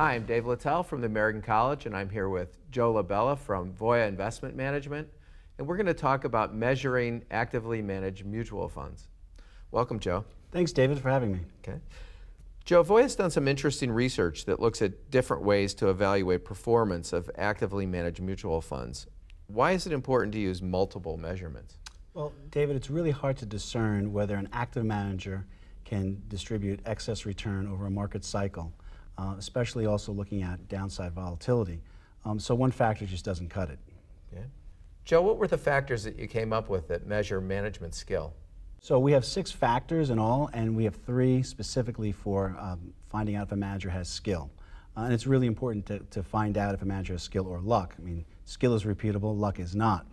Hi, I'm Dave Littell from the American College, and I'm here with Joe LaBella from Voya Investment Management, and we're going to talk about measuring actively managed mutual funds. Welcome, Joe. Thanks, David, for having me. Okay. Joe, Voya's done some interesting research that looks at different ways to evaluate performance of actively managed mutual funds. Why is it important to use multiple measurements? Well, David, it's really hard to discern whether an active manager can distribute excess return over a market cycle, especially also looking at downside volatility. So one factor just doesn't cut it. Okay. Joe, what were the factors that you came up with that measure management skill? So we have 6 factors in all, and we have 3 specifically for finding out if a manager has skill. And it's really important to find out if a manager has skill or luck. I mean, skill is repeatable, luck is not.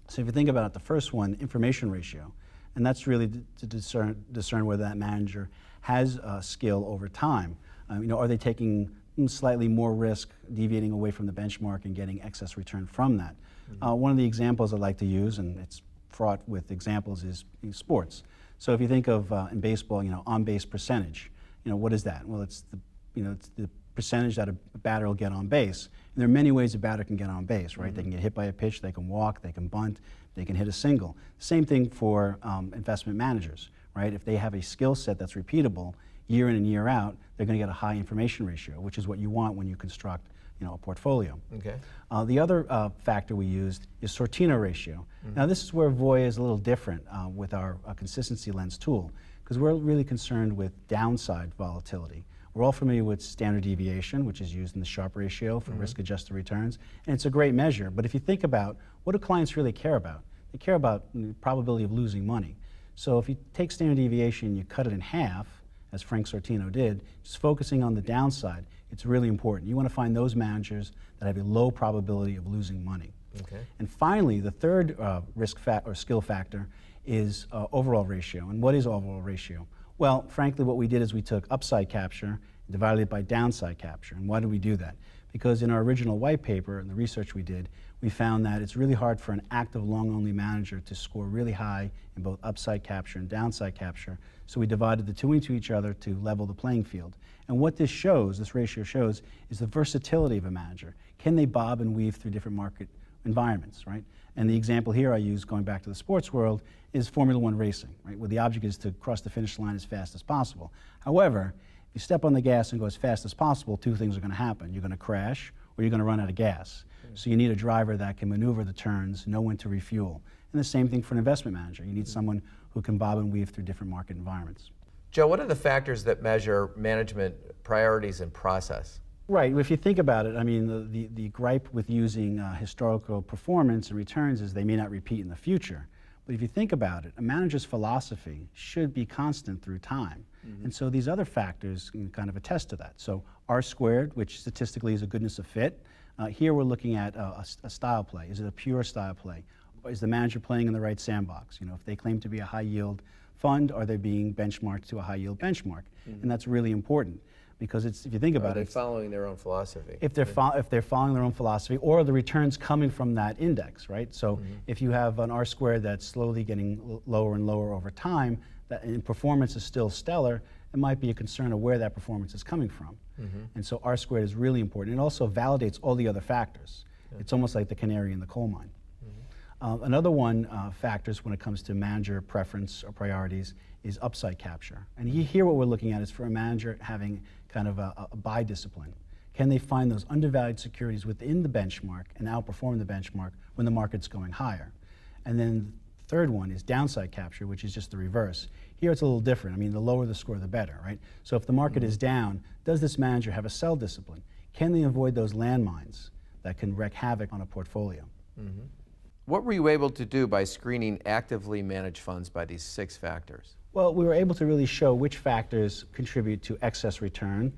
So if you think about it, the first one, information ratio, and that's really to discern whether that manager has skill over time. Are they taking slightly more risk, deviating away from the benchmark and getting excess return from that? One of the examples I like to use, and it's fraught with examples, is sports. So if you think of in baseball, on-base percentage, what is that? Well, it's the percentage that a batter will get on base. And there are many ways a batter can get on base, right? They can get hit by a pitch, they can walk, they can bunt, they can hit a single. Same thing for investment managers, right? If they have a skill set that's repeatable year in and year out, they're going to get a high information ratio, which is what you want when you construct a portfolio. Okay. The other factor we used is Sortino ratio. Now this is where Voya is a little different with our consistency lens tool, because we're really concerned with downside volatility. We're all familiar with standard deviation, which is used in the Sharpe ratio for risk-adjusted returns, and it's a great measure. But if you think about what do clients really care about? They care about the probability of losing money. So if you take standard deviation and you cut it in half, as Frank Sortino did, just focusing on the downside, it's really important. You want to find those managers that have a low probability of losing money. Okay. And finally, the third skill factor is overall ratio. And what is overall ratio? Well, frankly, what we did is we took upside capture and divided it by downside capture. And why did we do that? Because in our original white paper and the research we did, we found that it's really hard for an active long-only manager to score really high in both upside capture and downside capture. So we divided the two into each other to level the playing field. And what this shows, this ratio shows, is the versatility of a manager. Can they bob and weave through different market environments, right? And the example here I use, going back to the sports world, is Formula One racing, right? Where the object is to cross the finish line as fast as possible. However, if you step on the gas and go as fast as possible, 2 things are going to happen. You're going to crash, or you're going to run out of gas. So you need a driver that can maneuver the turns, know when to refuel. And the same thing for an investment manager. You need someone who can bob and weave through different market environments. Joe, what are the factors that measure management priorities and process? Right. If you think about it, I mean, the gripe with using historical performance and returns is they may not repeat in the future. But if you think about it, a manager's philosophy should be constant through time. And so these other factors can kind of attest to that. So R squared, which statistically is a goodness of fit. Here we're looking at a style play. Is it a pure style play? Or is the manager playing in the right sandbox? If they claim to be a high yield fund, are they being benchmarked to a high yield benchmark? And that's really important. Because if you think about it, are they following their own philosophy? If they're following their own philosophy, or the returns coming from that index, right? So if you have an R squared that's slowly getting lower and lower over time, and performance is still stellar, it might be a concern of where that performance is coming from. And so R squared is really important. It also validates all the other factors. It's almost like the canary in the coal mine. Another one factors when it comes to manager preference or priorities is upside capture. And here what we're looking at is for a manager having kind of a buy discipline. Can they find those undervalued securities within the benchmark and outperform the benchmark when the market's going higher? And then the third one is downside capture, which is just the reverse. Here it's a little different. I mean, the lower the score, the better, right? So if the market is down, does this manager have a sell discipline? Can they avoid those landmines that can wreak havoc on a portfolio? What were you able to do by screening actively managed funds by these 6 factors? Well, we were able to really show which factors contribute to excess return.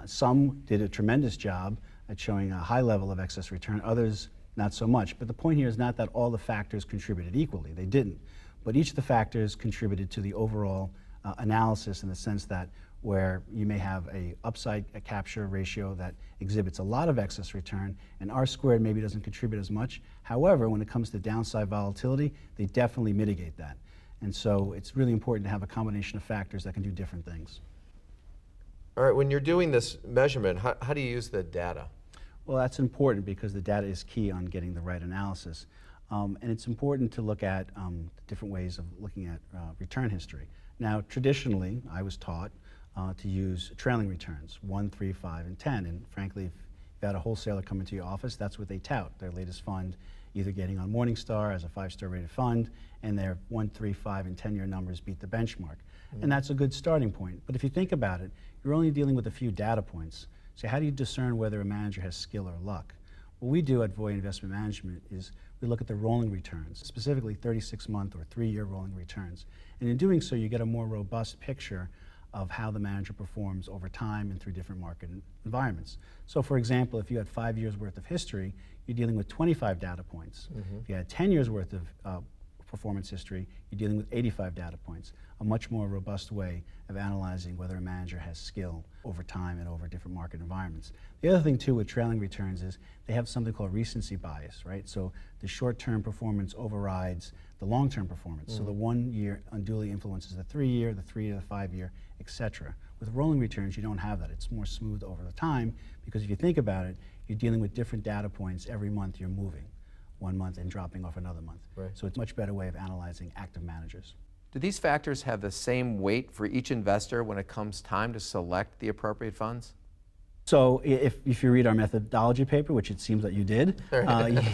Some did a tremendous job at showing a high level of excess return, others not so much. But the point here is not that all the factors contributed equally. They didn't. But each of the factors contributed to the overall analysis in the sense that where you may have a upside capture ratio that exhibits a lot of excess return, and R squared maybe doesn't contribute as much. However, when it comes to downside volatility, they definitely mitigate that. And so it's really important to have a combination of factors that can do different things. All right, when you're doing this measurement, how do you use the data? Well, that's important because the data is key on getting the right analysis. And it's important to look at different ways of looking at return history. Now, traditionally, I was taught to use trailing returns, 1, 3, 5, and 10. And frankly, if you had a wholesaler come into your office, that's what they tout, their latest fund, either getting on Morningstar as a 5-star rated fund, and their 1, 3, 5, and 10-year numbers beat the benchmark. And that's a good starting point. But if you think about it, you're only dealing with a few data points. So how do you discern whether a manager has skill or luck? What we do at Voya Investment Management is we look at the rolling returns, specifically 36-month or 3-year rolling returns. And in doing so, you get a more robust picture of how the manager performs over time and through different market environments. So for example, if you had 5 years worth of history, you're dealing with 25 data points. If you had 10 years worth of performance history, you're dealing with 85 data points, a much more robust way of analyzing whether a manager has skill over time and over different market environments. The other thing too with trailing returns is they have something called recency bias, right? So the short-term performance overrides the long-term performance. So the 1 year unduly influences the 3-year, the 3 to the 5-year, etc. With rolling returns, you don't have that. It's more smooth over the time because if you think about it, you're dealing with different data points every month you're moving. 1 month and dropping off another month. Right. So it's a much better way of analyzing active managers. Do these factors have the same weight for each investor when it comes time to select the appropriate funds? So if you read our methodology paper, which it seems that you did,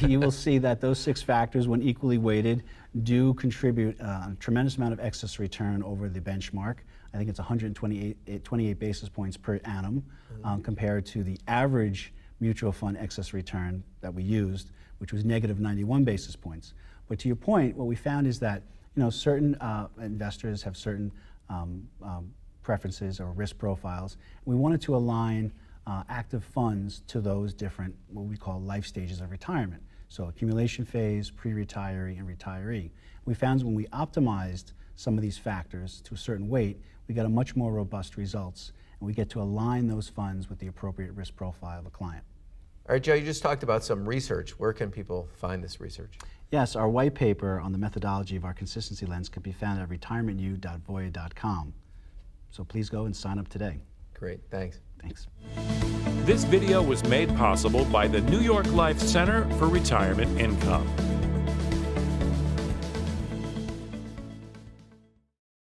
you will see that those 6 factors, when equally weighted, do contribute a tremendous amount of excess return over the benchmark. I think it's 128 basis points per annum compared to the average mutual fund excess return that we used, which was negative 91 basis points. But to your point, what we found is that certain investors have certain preferences or risk profiles. We wanted to align active funds to those different, what we call life stages of retirement. So accumulation phase, pre-retiree, and retiree. We found when we optimized some of these factors to a certain weight, we got a much more robust results, and we get to align those funds with the appropriate risk profile of a client. All right, Joe, you just talked about some research. Where can people find this research? Yes, our white paper on the methodology of our consistency lens can be found at retirementu.voya.com. So please go and sign up today. Great, thanks. Thanks. This video was made possible by the New York Life Center for Retirement Income.